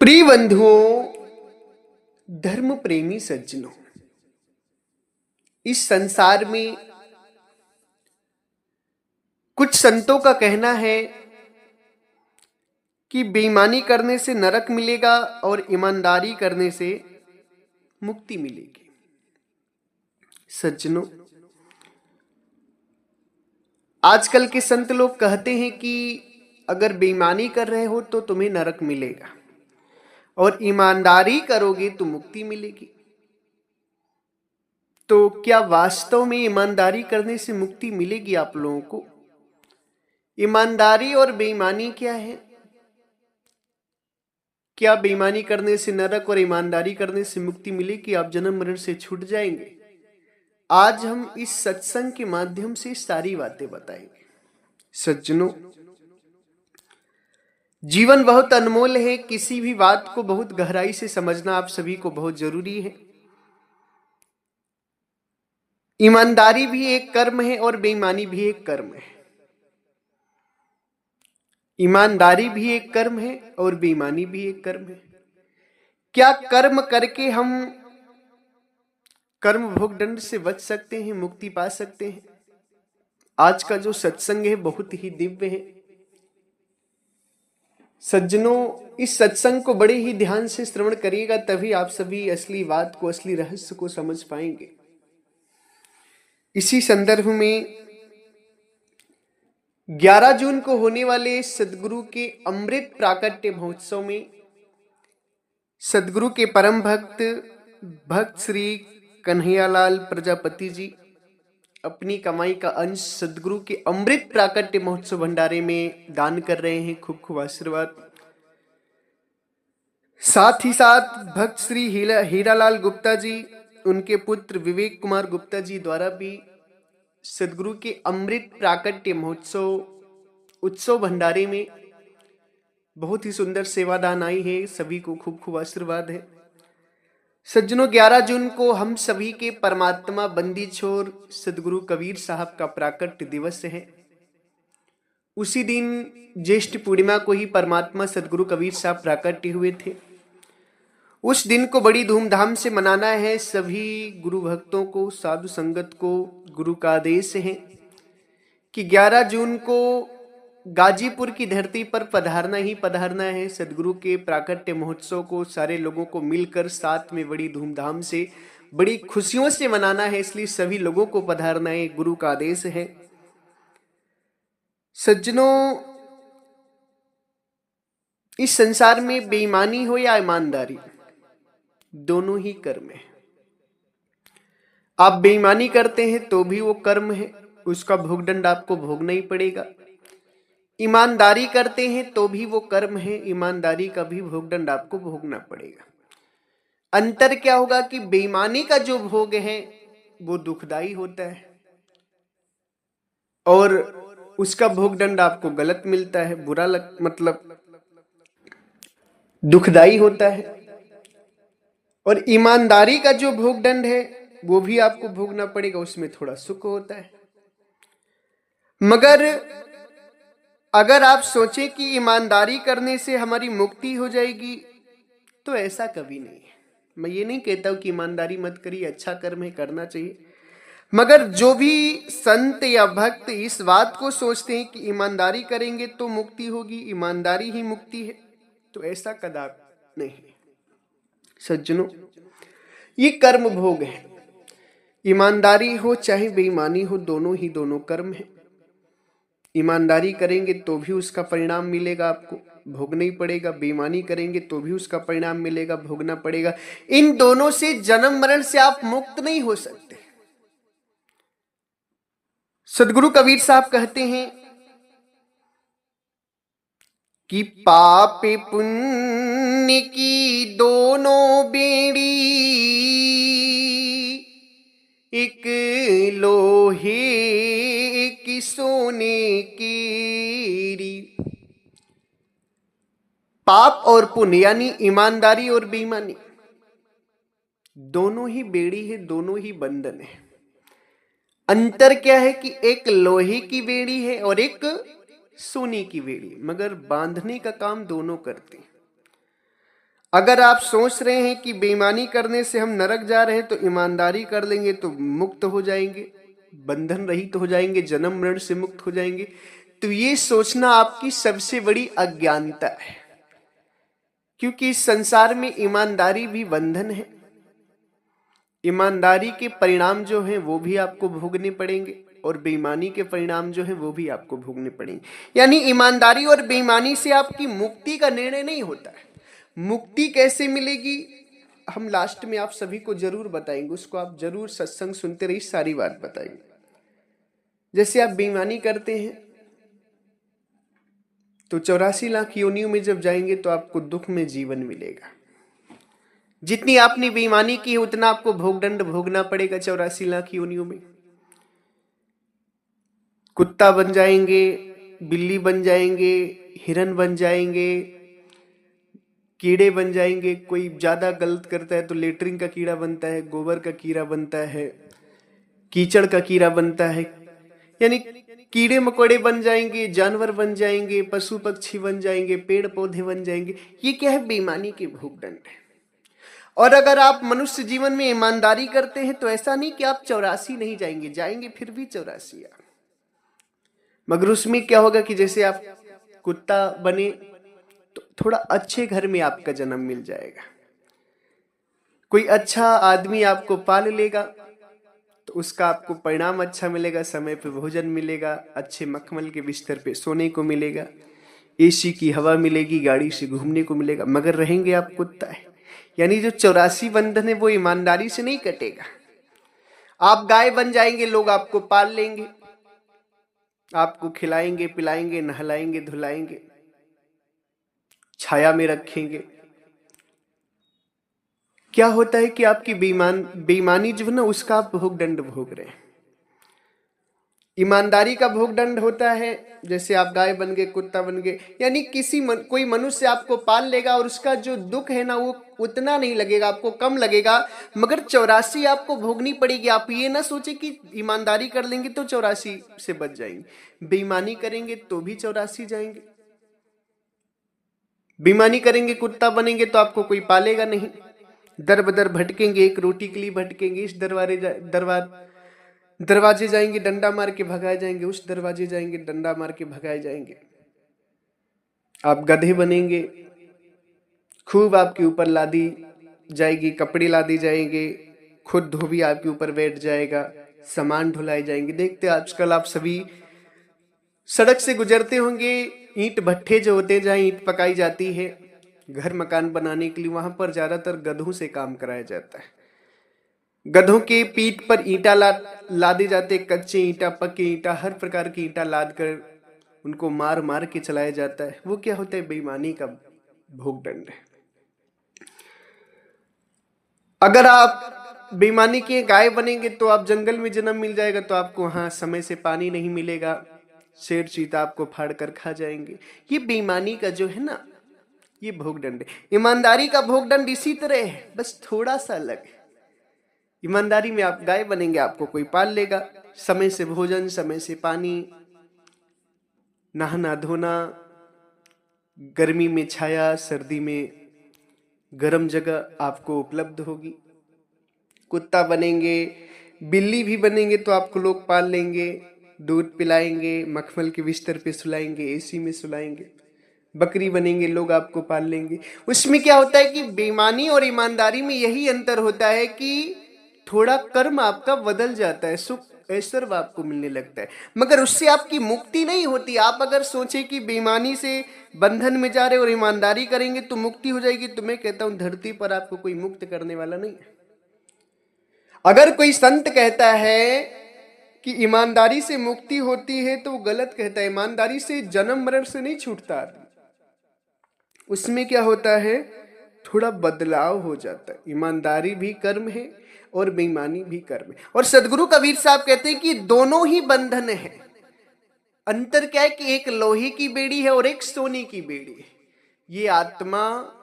प्रिय बंधुओं, धर्म प्रेमी सज्जनों, इस संसार में कुछ संतों का कहना है कि बेईमानी करने से नरक मिलेगा और ईमानदारी करने से मुक्ति मिलेगी। सज्जनों, आजकल के संत लोग कहते हैं कि अगर बेईमानी कर रहे हो तो तुम्हें नरक मिलेगा और ईमानदारी करोगे तो मुक्ति मिलेगी। तो क्या वास्तव में ईमानदारी करने से मुक्ति मिलेगी आप लोगों को? ईमानदारी और बेईमानी क्या है? क्या बेईमानी करने से नरक और ईमानदारी करने से मुक्ति मिलेगी? आप जन्म मरण से छूट जाएंगे। आज हम इस सत्संग के माध्यम से सारी बातें बताएंगे। सज्जनों, जीवन बहुत अनमोल है। किसी भी बात को बहुत गहराई से समझना आप सभी को बहुत जरूरी है। ईमानदारी भी एक कर्म है और बेईमानी भी एक कर्म है। ईमानदारी भी एक कर्म है और बेईमानी भी एक कर्म है। क्या कर्म करके हम कर्म भोग दंड से बच सकते हैं, मुक्ति पा सकते हैं? आज का जो सत्संग है बहुत ही दिव्य है। सज्जनों, इस सत्संग को बड़े ही ध्यान से श्रवण करिएगा, तभी आप सभी असली बात को, असली रहस्य को समझ पाएंगे। इसी संदर्भ में 11 जून को होने वाले सदगुरु के अमृत प्राकट्य महोत्सव में सदगुरु के परम भक्त श्री कन्हैयालाल प्रजापति जी अपनी कमाई का अंश सदगुरु के अमृत प्राकट्य महोत्सव भंडारे में दान कर रहे हैं। खूब खूब आशीर्वाद। साथ ही साथ भक्त श्री हीरालाल गुप्ता जी, उनके पुत्र विवेक कुमार गुप्ता जी द्वारा भी सदगुरु के अमृत प्राकट्य महोत्सव उत्सव भंडारे में बहुत ही सुंदर सेवादान आई है। सभी को खूब खूब आशीर्वाद है। सज्जनों, 11 जून को हम सभी के परमात्मा बंदी छोर सदगुरु कबीर साहब का प्राकट्य दिवस है। उसी दिन ज्येष्ठ पूर्णिमा को ही परमात्मा सदगुरु कबीर साहब प्राकट्य हुए थे। उस दिन को बड़ी धूमधाम से मनाना है। सभी गुरु भक्तों को, साधु संगत को गुरु का आदेश है कि 11 जून को गाजीपुर की धरती पर पधारना ही पधारना है। सदगुरु के प्राकट्य महोत्सव को सारे लोगों को मिलकर साथ में बड़ी धूमधाम से, बड़ी खुशियों से मनाना है। इसलिए सभी लोगों को पधारना है, गुरु का आदेश है। सज्जनों, इस संसार में बेईमानी हो या ईमानदारी, दोनों ही कर्म है। आप बेईमानी करते हैं तो भी वो कर्म है, उसका भोगदंड आपको भोगना ही पड़ेगा। ईमानदारी करते हैं तो भी वो कर्म है, ईमानदारी का भी भोगदंड आपको भोगना पड़ेगा। अंतर क्या होगा कि बेईमानी का जो भोग है वो दुखदाई होता है और उसका भोगदंड आपको गलत मिलता है, बुरा मतलब दुखदाई होता है। और ईमानदारी का जो भोगदंड है वो भी आपको भोगना पड़ेगा, उसमें थोड़ा सुख होता है। मगर अगर आप सोचे कि ईमानदारी करने से हमारी मुक्ति हो जाएगी, तो ऐसा कभी नहीं है। मैं ये नहीं कहता हूं कि ईमानदारी मत करिए, अच्छा कर्म है, करना चाहिए। मगर जो भी संत या भक्त इस बात को सोचते हैं कि ईमानदारी करेंगे तो मुक्ति होगी, ईमानदारी ही मुक्ति है, तो ऐसा कदापि नहीं है। सज्जनों, ये कर्म भोग है। ईमानदारी हो चाहे बेईमानी हो, दोनों कर्म है। ईमानदारी करेंगे तो भी उसका परिणाम मिलेगा, आपको भोगना ही पड़ेगा। बेईमानी करेंगे तो भी उसका परिणाम मिलेगा, भोगना पड़ेगा। इन दोनों से जन्म मरण से आप मुक्त नहीं हो सकते। सदगुरु कबीर साहब कहते हैं कि पाप पुण्य की दोनों बेड़ी एक लोहे की सोने की। पाप और पुण्य यानी ईमानदारी और बेईमानी, दोनों ही बेड़ी है, दोनों ही बंधन है। अंतर क्या है कि एक लोहे की बेड़ी है और एक सोने की बेड़ी, मगर बांधने का काम दोनों करते हैं। अगर आप सोच रहे हैं कि बेईमानी करने से हम नरक जा रहे हैं तो ईमानदारी कर लेंगे तो मुक्त हो जाएंगे, बंधन रहित हो जाएंगे, जन्म मरण से मुक्त हो जाएंगे, तो ये सोचना आपकी सबसे बड़ी अज्ञानता है। क्योंकि इस संसार में ईमानदारी भी बंधन है। ईमानदारी के परिणाम जो हैं वो भी आपको भोगने पड़ेंगे और बेईमानी के परिणाम जो हैं वो भी आपको भोगने पड़ेंगे। यानी ईमानदारी और बेईमानी से आपकी मुक्ति का निर्णय नहीं होता है। मुक्ति कैसे मिलेगी हम लास्ट में आप सभी को जरूर बताएंगे, उसको आप जरूर सत्संग सुनते रहिए, सारी बात बताएंगे। जैसे आप बेईमानी करते हैं तो 84 लाख योनियों में जब जाएंगे तो आपको दुख में जीवन मिलेगा। जितनी आपने बेईमानी की है उतना आपको भोगदंड भोगना पड़ेगा 84 लाख योनियों में। कुत्ता बन जाएंगे, बिल्ली बन जाएंगे, हिरन बन जाएंगे, कीड़े बन जाएंगे। कोई ज्यादा गलत करता है तो लेटरिन का कीड़ा बनता है, गोबर का कीड़ा बनता है, कीचड़ का कीड़ा बनता है। यानी कीड़े मकोड़े बन जाएंगे, जानवर बन जाएंगे, पशु पक्षी बन जाएंगे, पेड़ पौधे बन जाएंगे। ये क्या है? बेईमानी के भोगदंड है। और अगर आप मनुष्य जीवन में ईमानदारी करते हैं तो ऐसा नहीं कि आप 84 नहीं जाएंगे, जाएंगे फिर भी 84। मगर उसमें क्या होगा कि जैसे आप कुत्ता बने तो थोड़ा अच्छे घर में आपका जन्म मिल जाएगा, कोई अच्छा आदमी आपको पाल लेगा तो उसका आपको परिणाम अच्छा मिलेगा, समय पे भोजन मिलेगा, अच्छे मखमल के बिस्तर पे सोने को मिलेगा, एसी की हवा मिलेगी, गाड़ी से घूमने को मिलेगा। मगर रहेंगे आप कुत्ता है। यानी जो 84 बंधन है वो ईमानदारी से नहीं कटेगा। आप गाय बन जाएंगे, लोग आपको पाल लेंगे, आपको खिलाएंगे पिलाएंगे, नहलाएंगे धुलाएंगे, छाया में रखेंगे। क्या होता है कि आपकी बेईमानी जो है ना उसका आप भोगदंड भोग रहे हैं। ईमानदारी का भोगदंड होता है जैसे आप गाय बन गए, कुत्ता बन गए। यानी कोई मनुष्य आपको पाल लेगा और उसका जो दुख है ना वो उतना नहीं लगेगा, आपको कम लगेगा। मगर 84 आपको भोगनी पड़ेगी। आप ये ना सोचे कि ईमानदारी कर लेंगे तो 84 से बच जाएंगे, बेईमानी करेंगे तो भी 84 जाएंगे। बेईमानी करेंगे, कुत्ता बनेंगे तो आपको कोई पालेगा नहीं, दर बदर भटकेंगे, एक रोटी के लिए भटकेंगे, इस दरवाजे जाएंगे, डंडा मार के भगाए जाएंगे, उस दरवाजे जाएंगे, डंडा मार के भगाए जाएंगे। आप गधे बनेंगे, खूब आपके ऊपर लादी जाएगी, कपड़े लादी जाएंगे, खुद धोबी आपके ऊपर बैठ जाएगा, सामान ढुलाए जाएंगे। देखते आजकल आप सभी सड़क से गुजरते होंगे, ईंट भट्ठे जो होते हैं जहाँ ईंट पकाई जाती है घर मकान बनाने के लिए, वहां पर ज्यादातर गधों से काम कराया जाता है। गधों के पीठ पर ईंटा लादे जाते, कच्चे ईंटा, पक्के ईंटा, हर प्रकार की ईंटा लाद कर उनको मार मार के चलाया जाता है। वो क्या होता है? बेईमानी का भोगदंड है। अगर आप बेईमानी के गाय बनेंगे तो आप जंगल में जन्म मिल जाएगा तो आपको वहां समय से पानी नहीं मिलेगा, शेर चीता आपको फाड़ कर खा जाएंगे। ये बेईमानी का जो है ना ये भोगदंड है। ईमानदारी का भोगदंड इसी तरह है, बस थोड़ा सा अलग है। ईमानदारी में आप गाय बनेंगे, आपको कोई पाल लेगा, समय से भोजन, समय से पानी, नहाना धोना, गर्मी में छाया, सर्दी में गर्म जगह आपको उपलब्ध होगी। कुत्ता बनेंगे, बिल्ली भी बनेंगे तो आपको लोग पाल लेंगे, दूध पिलाएंगे, मखमल के बिस्तर पे सुलाएंगे, एसी में सुलाएंगे। बकरी बनेंगे, लोग आपको पाल लेंगे। उसमें क्या होता है कि बेईमानी और ईमानदारी में यही अंतर होता है कि थोड़ा कर्म आपका बदल जाता है, सुख ऐश्वर्य आपको मिलने लगता है, मगर उससे आपकी मुक्ति नहीं होती। आप अगर सोचे कि बेईमानी से बंधन में जा रहे और ईमानदारी करेंगे तो मुक्ति हो जाएगी, तो मैं कहता हूं धरती पर आपको कोई मुक्त करने वाला नहीं है। अगर कोई संत कहता है कि ईमानदारी से मुक्ति होती है तो वो गलत कहता है। ईमानदारी से जन्म मरण से नहीं छूटता आदमी, उसमें क्या होता है थोड़ा बदलाव हो जाता है। ईमानदारी भी कर्म है और बेईमानी भी कर्म है। और सदगुरु कबीर साहब कहते हैं कि दोनों ही बंधन है। अंतर क्या है कि एक लोहे की बेड़ी है और एक सोने की बेड़ी है। ये आत्मा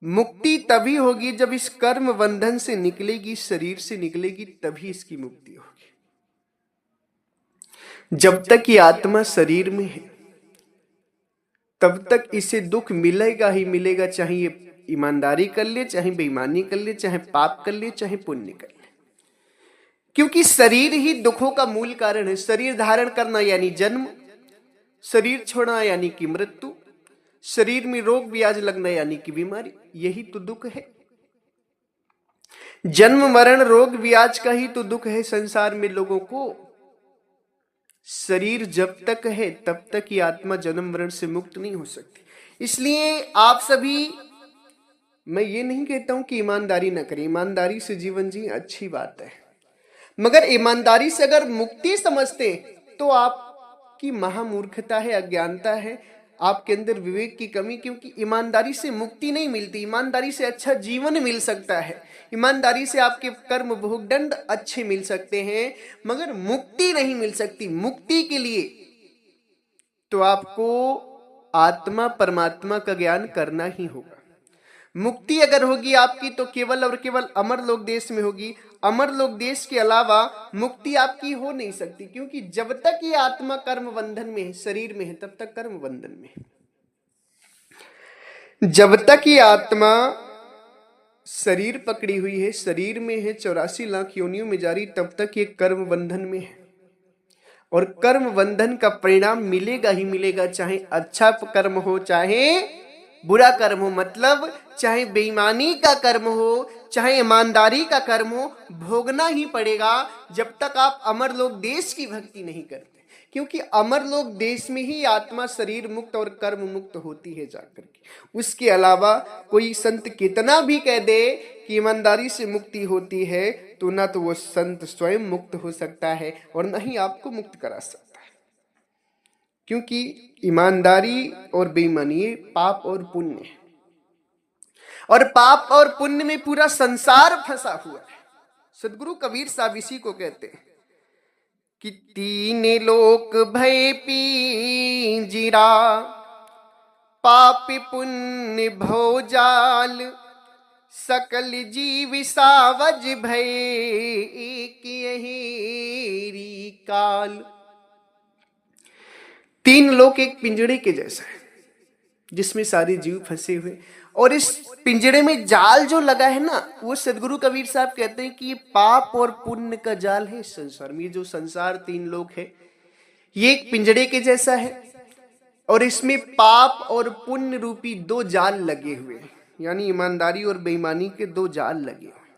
मुक्ति तभी होगी जब इस कर्म बंधन से निकलेगी, शरीर से निकलेगी, तभी इसकी मुक्ति होगी। जब तक ये आत्मा शरीर में है तब तक इसे दुख मिलेगा ही मिलेगा, चाहे ये ईमानदारी कर ले, चाहे बेईमानी कर ले, चाहे पाप कर ले, चाहे पुण्य कर ले, क्योंकि शरीर ही दुखों का मूल कारण है। शरीर धारण करना यानी जन्म, शरीर छोड़ना यानी कि मृत्यु, शरीर में रोग ब्याज लगना यानी कि बीमारी, यही तो दुख है। जन्म मरण रोग ब्याज का ही तो दुख है संसार में लोगों को। शरीर जब तक है तब तक ही आत्मा जन्म मरण से मुक्त नहीं हो सकती। इसलिए आप सभी, मैं ये नहीं कहता हूं कि ईमानदारी न करें, ईमानदारी से जीवन जी अच्छी बात है, मगर ईमानदारी से अगर मुक्ति समझते तो आपकी महामूर्खता है, अज्ञानता है, आपके अंदर विवेक की कमी, क्योंकि ईमानदारी से मुक्ति नहीं मिलती। ईमानदारी से अच्छा जीवन मिल सकता है, ईमानदारी से आपके कर्म भोग दंड अच्छे मिल सकते हैं, मगर मुक्ति नहीं मिल सकती। मुक्ति के लिए तो आपको आत्मा परमात्मा का ज्ञान करना ही होगा। मुक्ति अगर होगी आपकी तो केवल और केवल अमरलोक देश में होगी। अमरलोक देश के अलावा मुक्ति आपकी हो नहीं सकती, क्योंकि जब तक ये आत्मा कर्म बंधन में है, शरीर में है, तब तक कर्म बंधन में है। जब तक ये आत्मा शरीर पकड़ी हुई है, शरीर में है, 84 लाख योनियों में जारी, तब तक ये कर्म बंधन में है। और कर्म बंधन का परिणाम मिलेगा ही मिलेगा, चाहे अच्छा कर्म हो चाहे बुरा कर्म हो। मतलब चाहे बेईमानी का कर्म हो चाहे ईमानदारी का कर्म हो, भोगना ही पड़ेगा जब तक आप अमरलोक देश की भक्ति नहीं करते। क्योंकि अमरलोक देश में ही आत्मा शरीर मुक्त और कर्म मुक्त होती है जाकर के। उसके अलावा कोई संत कितना भी कह दे कि ईमानदारी से मुक्ति होती है, तो ना तो वो संत स्वयं मुक्त हो सकता है और न ही आपको मुक्त करा सकता है। क्योंकि ईमानदारी और बेईमानी पाप और पुण्य है, और पाप और पुण्य में पूरा संसार फंसा हुआ है। सदगुरु कबीर साहब इसी को कहते हैं कि तीन लोक भय पींजिरा, पाप पुण्य भोजाल, सकल जीव सावज भय एक यही काल। तीन लोक एक पिंजड़े के जैसा है जिसमें सारे जीव फंसे हुए, और इस पिंजड़े में जाल जो लगा है ना, वो सदगुरु कबीर साहब कहते हैं कि ये पाप और पुण्य का जाल है इस संसार में। ये जो संसार तीन लोक है, ये एक पिंजड़े के जैसा है, और इसमें पाप और पुण्य रूपी दो जाल लगे हुए हैं, यानी ईमानदारी और बेईमानी के दो जाल लगे हुए।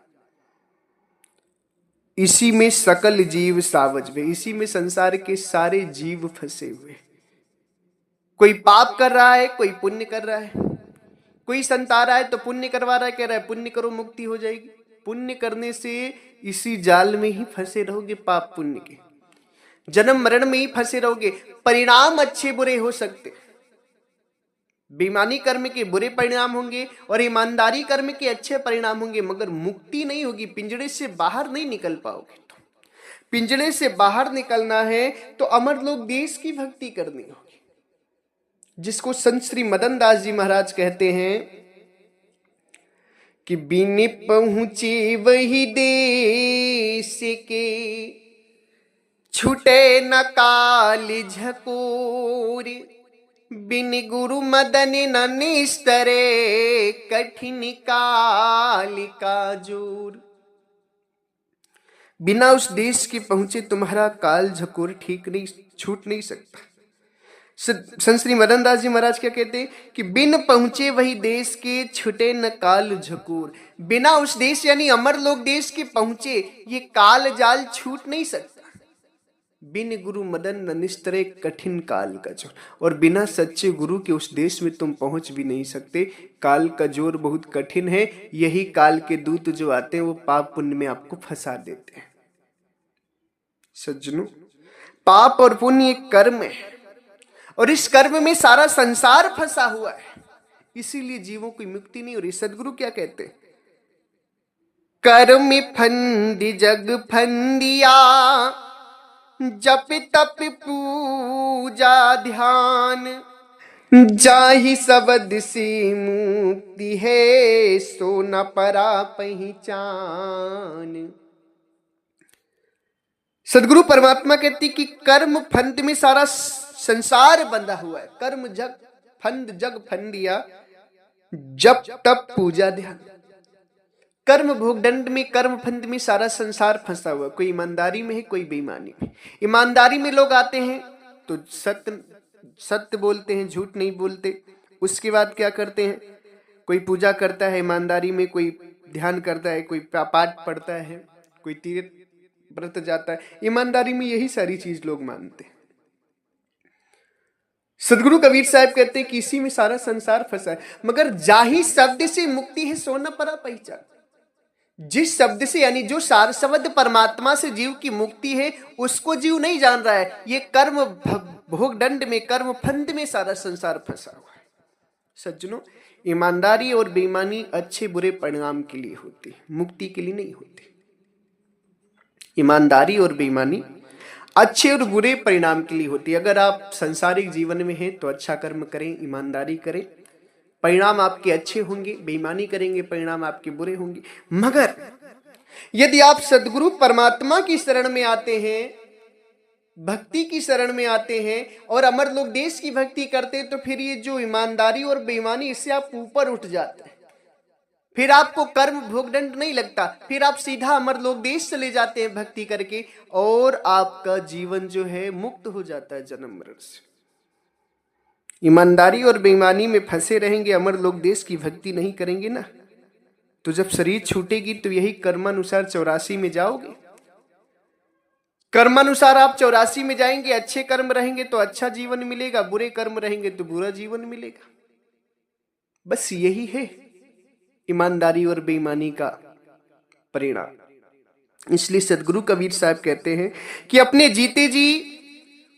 इसी में सकल जीव सावज में, इसी में संसार के सारे जीव फंसे हुए। कोई पाप कर रहा है, कोई पुण्य कर रहा है। कोई संत आ रहा है तो पुण्य करवा रहा है, कह रहा है पुण्य करो मुक्ति हो जाएगी। पुण्य करने से इसी जाल में ही फंसे रहोगे, पाप पुण्य के जन्म मरण में ही फंसे रहोगे। परिणाम अच्छे बुरे हो सकते, बेईमानी कर्म के बुरे परिणाम होंगे और ईमानदारी कर्म के अच्छे परिणाम होंगे, मगर मुक्ति नहीं होगी। पिंजड़े से बाहर नहीं निकल पाओगे। तो पिंजड़े से बाहर निकलना है तो अमरलोक देश की भक्ति करनी होगी, जिसको संत श्री मदन दास जी महाराज कहते हैं कि बिन पहुंचे वही देश के, छूटे न काल झकोर, बिन गुरु मदन न निस्तरे, कठिन काल का जोर। बिना उस देश के पहुंचे तुम्हारा काल झकोर ठीक नहीं, छूट नहीं सकता। संत श्री मदन दास जी महाराज क्या कहते हैं कि बिन पहुंचे वही देश के, छुटे न काल झकोर। बिना उस देश यानी अमरलोक देश के पहुंचे ये काल जाल छूट नहीं सकता। बिन गुरु मदन न निस्तरे, कठिन काल का जोर। और बिना सच्चे गुरु के उस देश में तुम पहुंच भी नहीं सकते। काल का जोर बहुत कठिन है। यही काल के दूत जो आते हैं वो पाप पुण्य में आपको फंसा देते हैं। सज्जनों, पाप और पुण्य एक कर्म है, और इस कर्म में सारा संसार फंसा हुआ है, इसीलिए जीवों की मुक्ति नहीं हो रही। सदगुरु क्या कहते हैं, कर्म फंदी जग फंदिया, जप तप पूजा ध्यान, जाहि सबद से मुक्ति है, सो न परा पहचान। सदगुरु परमात्मा कहती कि कर्म फंद में सारा संसार बंधा हुआ है। कर्म जग फंद जग फंदिया, जब तब पूजा ध्यान। कर्म भोग दंड में, कर्म फंद में सारा संसार फंसा हुआ। कोई ईमानदारी में है, कोई बेईमानी में। ईमानदारी में लोग आते हैं तो सत्य सत्य बोलते हैं, झूठ नहीं बोलते। उसके बाद क्या करते हैं, कोई पूजा करता है ईमानदारी में, कोई ध्यान करता है, कोई पाठ पढ़ता है, कोई तीर्थ व्रत जाता है। ईमानदारी में यही सारी चीज लोग मानते हैं। सदगुरु कबीर साहब कहते हैं कि इसी में सारा संसार फंसा है। मगर जाही शब्द से मुक्ति है सोना परा पहचान। जिस शब्द से, यानी जो सार शब्द परमात्मा से जीव की मुक्ति है, उसको जीव नहीं जान रहा है। ये कर्म भोग दंड में, कर्म फंद में सारा संसार फंसा हुआ है। सज्जनों, ईमानदारी और बेईमानी अच्छे बुरे परिणाम के लिए होती है, मुक्ति के लिए नहीं होती। ईमानदारी और बेईमानी अच्छे और बुरे परिणाम के लिए होती है। अगर आप सांसारिक जीवन में हैं तो अच्छा कर्म करें, ईमानदारी करें, परिणाम आपके अच्छे होंगे। बेईमानी करेंगे, परिणाम आपके बुरे होंगे। मगर यदि आप सदगुरु परमात्मा की शरण में आते हैं, भक्ति की शरण में आते हैं और अमर लोक देश की भक्ति करते हैं, तो फिर ये जो ईमानदारी और बेईमानी, इससे आप ऊपर उठ जाते हैं। फिर आपको कर्म भोगदंड नहीं लगता, फिर आप सीधा अमर लोक देश चले जाते हैं भक्ति करके, और आपका जीवन जो है मुक्त हो जाता है जन्म मरण से। ईमानदारी और बेईमानी में फंसे रहेंगे, अमर लोक देश की भक्ति नहीं करेंगे ना, तो जब शरीर छूटेगी तो यही कर्मानुसार 84 में जाओगे। कर्मानुसार आप 84 में जाएंगे। अच्छे कर्म रहेंगे तो अच्छा जीवन मिलेगा, बुरे कर्म रहेंगे तो बुरा जीवन मिलेगा। बस यही है ईमानदारी और बेईमानी का परिणाम। इसलिए सदगुरु कबीर साहब कहते हैं कि अपने जीते जी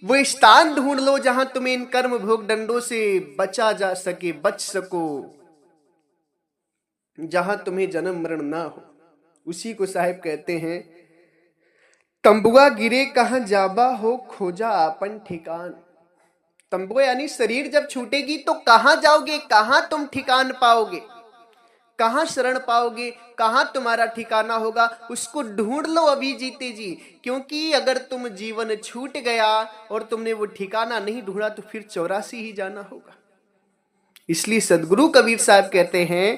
वो स्थान ढूंढ लो जहां तुम्हें इन कर्म भोग दंडों से बचा जा सके, बच सको, जहां तुम्हें जन्म मरण ना हो। उसी को साहब कहते हैं, तंबुआ गिरे कहां जाबा हो, खोजा आपन ठिकान। तंबुआ यानी शरीर जब छूटेगी तो कहां जाओगे, कहां तुम ठिकान पाओगे, कहां शरण पाओगे, कहां तुम्हारा ठिकाना होगा, उसको ढूंढ लो अभी जीते जी। क्योंकि अगर तुम जीवन छूट गया और तुमने वो ठिकाना नहीं ढूंढा तो फिर 84 ही जाना होगा। इसलिए सदगुरु कबीर साहब कहते हैं,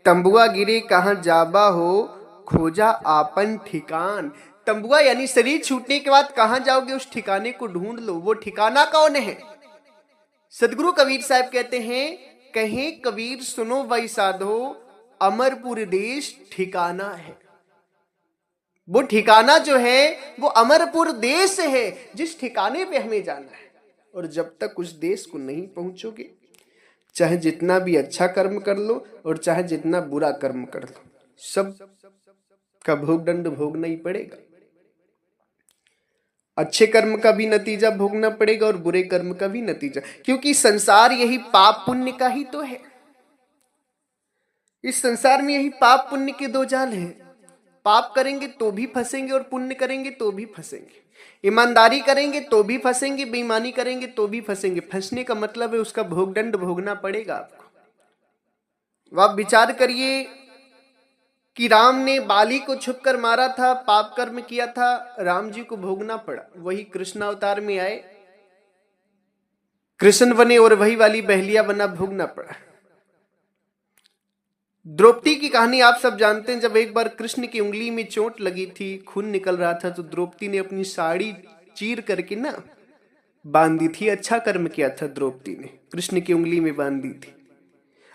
तंबुआ गिरे कहां जाबा हो, खोजा आपन ठिकान। तंबुआ यानी शरीर छूटने के बाद कहां जाओगे, उस ठिकाने को ढूंढ लो। वो ठिकाना कौन है? सदगुरु कबीर साहब कहते हैं, कहे कबीर सुनो वही साधो, अमरपुर देश ठिकाना है। वो ठिकाना जो है वो अमरपुर देश है, जिस ठिकाने पे हमें जाना है। और जब तक उस देश को नहीं पहुंचोगे, चाहे जितना भी अच्छा कर्म कर लो और चाहे जितना बुरा कर्म कर लो, सब का भोगदंड भोगना ही पड़ेगा। अच्छे कर्म का भी नतीजा भोगना पड़ेगा और बुरे कर्म का भी नतीजा, क्योंकि संसार यही पाप पुण्य का ही तो है। इस संसार में यही पाप पुण्य के दो जाल हैं। पाप करेंगे तो भी फंसेंगे और पुण्य करेंगे तो भी फंसेंगे। ईमानदारी करेंगे तो भी फंसेंगे, बेईमानी करेंगे तो भी फंसेंगे। फंसने का मतलब है उसका भोगदंड भोगना पड़ेगा आपको। आप विचार करिए कि राम ने बाली को छुपकर मारा था, पाप कर्म किया था, राम जी को भोगना पड़ा। वही कृष्ण अवतार में आए, कृष्ण बने और वही वाली बहलिया बना, भोगना पड़ा। द्रौपदी की कहानी आप सब जानते हैं। जब एक बार कृष्ण की उंगली में चोट लगी थी, खून निकल रहा था, तो द्रौपदी ने अपनी साड़ी चीर करके ना बांधी थी। अच्छा कर्म किया था द्रौपदी ने, कृष्ण की उंगली में बांधी थी।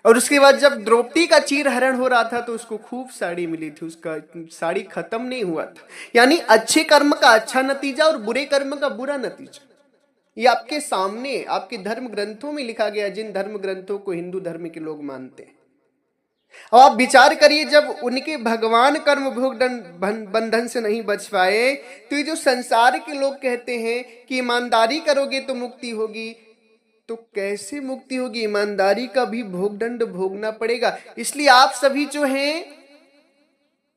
और उसके बाद जब द्रौपदी का चीर हरण हो रहा था तो उसको खूब साड़ी मिली थी, उसका साड़ी खत्म नहीं हुआ था। यानी अच्छे कर्म का अच्छा नतीजा और बुरे कर्म का बुरा नतीजा, ये आपके सामने आपके धर्म ग्रंथों में लिखा गया, जिन धर्म ग्रंथों को हिंदू धर्म के लोग मानते हैं। और आप विचार करिए, जब उनके भगवान कर्म भोग बंधन से नहीं बच पाए, तो ये जो संसार के लोग कहते हैं कि ईमानदारी करोगे तो मुक्ति होगी, तो कैसे मुक्ति होगी? ईमानदारी का भी भोगदंड भोगना पड़ेगा। इसलिए आप सभी जो हैं,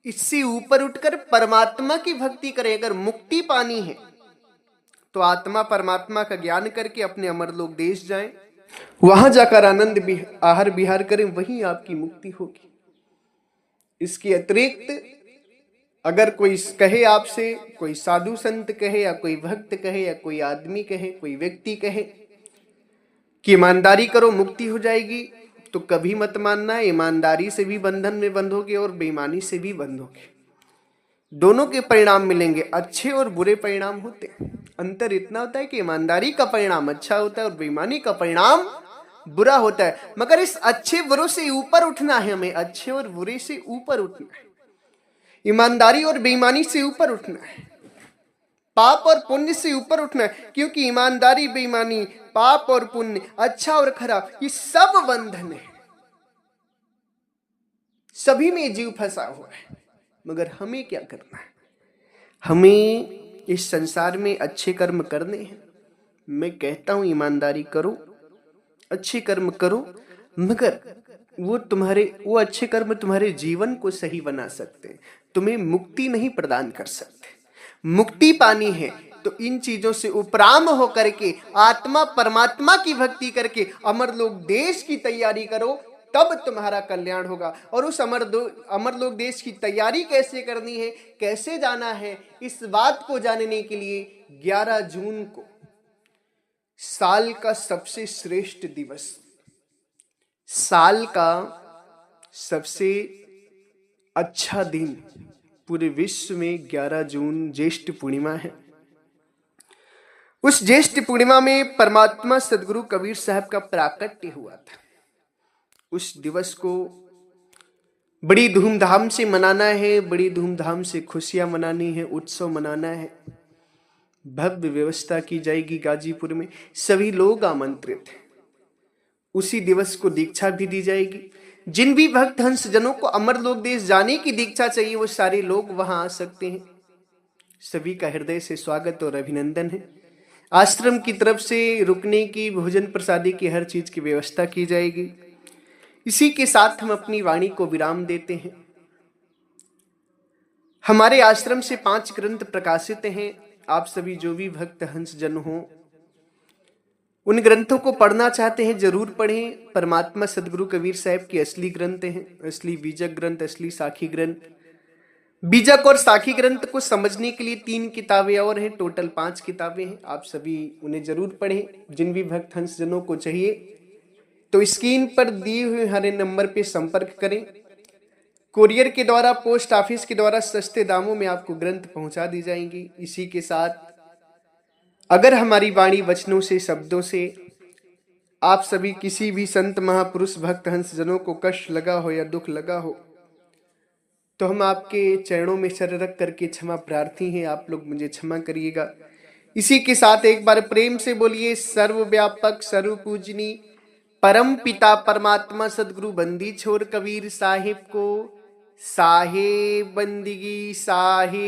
इससे ऊपर उठकर परमात्मा की भक्ति करें। अगर मुक्ति पानी है तो आत्मा परमात्मा का ज्ञान करके अपने अमरलोक देश जाएं, वहां जाकर आनंद आहार विहार करें, वहीं आपकी मुक्ति होगी। इसके अतिरिक्त अगर कोई कहे आपसे, कोई साधु संत कहे या कोई भक्त कहे या कोई आदमी कहे, कोई व्यक्ति कहे कि ईमानदारी करो मुक्ति हो जाएगी, तो कभी मत मानना ईमानदारी से भी बंधन में बंधोगे और बेईमानी से भी बंधोगे। दोनों के परिणाम मिलेंगे, अच्छे और बुरे परिणाम होते हैं। अंतर इतना होता है कि ईमानदारी का परिणाम अच्छा होता है और बेईमानी का परिणाम बुरा होता है। मगर इस अच्छे बुरे से ऊपर उठना है हमें, अच्छे और बुरे से ऊपर उठना है, ईमानदारी और बेईमानी से ऊपर उठना है, पाप और पुण्य से ऊपर उठना है। क्योंकि ईमानदारी, बेईमानी, पाप और पुण्य, अच्छा और खराब, ये सब बंधन है, सभी में जीव फंसा हुआ है। मगर हमें क्या करना है? हमें इस संसार में अच्छे कर्म करने हैं। मैं कहता हूं ईमानदारी करो, अच्छे कर्म करो, मगर वो अच्छे कर्म तुम्हारे जीवन को सही बना सकते हैं, तुम्हें मुक्ति नहीं प्रदान कर सकते। मुक्ति पानी है तो इन चीजों से उपराम होकर के आत्मा परमात्मा की भक्ति करके अमरलोक देश की तैयारी करो, तब तुम्हारा कल्याण होगा। और उस अमरलोक देश की तैयारी कैसे करनी है, कैसे जाना है, इस बात को जानने के लिए 11 जून को, साल का सबसे श्रेष्ठ दिवस, साल का सबसे अच्छा दिन, पूरे विश्व में 11 जून ज्येष्ठ पूर्णिमा है। उस ज्येष्ठ पूर्णिमा में परमात्मा सदगुरु कबीर साहब का प्राकट्य हुआ था। उस दिवस को बड़ी धूमधाम से मनाना है, बड़ी धूमधाम से खुशियां मनानी है, उत्सव मनाना है। भव्य व्यवस्था की जाएगी गाजीपुर में, सभी लोग आमंत्रित हैं। उसी दिवस को दीक्षा भी दी जाएगी। जिन भी भक्त हंस जनों को अमरलोक देश जाने की दीक्षा चाहिए वो सारे लोग वहां आ सकते हैं। सभी का हृदय से स्वागत और अभिनंदन है। आश्रम की तरफ से रुकने की, भोजन प्रसादी की, हर चीज की व्यवस्था की जाएगी। इसी के साथ हम अपनी वाणी को विराम देते हैं। हमारे आश्रम से 5 ग्रंथ प्रकाशित हैं। आप सभी जो भी भक्त हंस जन हो, उन ग्रंथों को पढ़ना चाहते हैं, जरूर पढ़ें। परमात्मा सदगुरु कबीर साहब के असली ग्रंथ हैं, असली बीजक ग्रंथ, असली साखी ग्रंथ। बीजक और साखी ग्रंथ को समझने के लिए 3 किताबें और हैं, टोटल 5 किताबें हैं। आप सभी उन्हें जरूर पढ़ें। जिन भी भक्त हंस जनों को चाहिए तो स्क्रीन पर दिए हुए हरे नंबर पे संपर्क करें। कुरियर के द्वारा, पोस्ट ऑफिस के द्वारा सस्ते दामों में आपको ग्रंथ पहुंचा दी जाएंगी। इसी के साथ अगर हमारी वाणी वचनों से, शब्दों से आप सभी किसी भी संत महापुरुष भक्त हंस जनों को कष्ट लगा हो या दुख लगा हो तो हम आपके चरणों में सर रख करके क्षमा प्रार्थी हैं। आप लोग मुझे क्षमा करिएगा। इसी के साथ एक बार प्रेम से बोलिए, सर्वव्यापक सर्व पूजनी परम पिता परमात्मा सदगुरु बंदी छोर कबीर साहिब को साहे बंदगी साहे।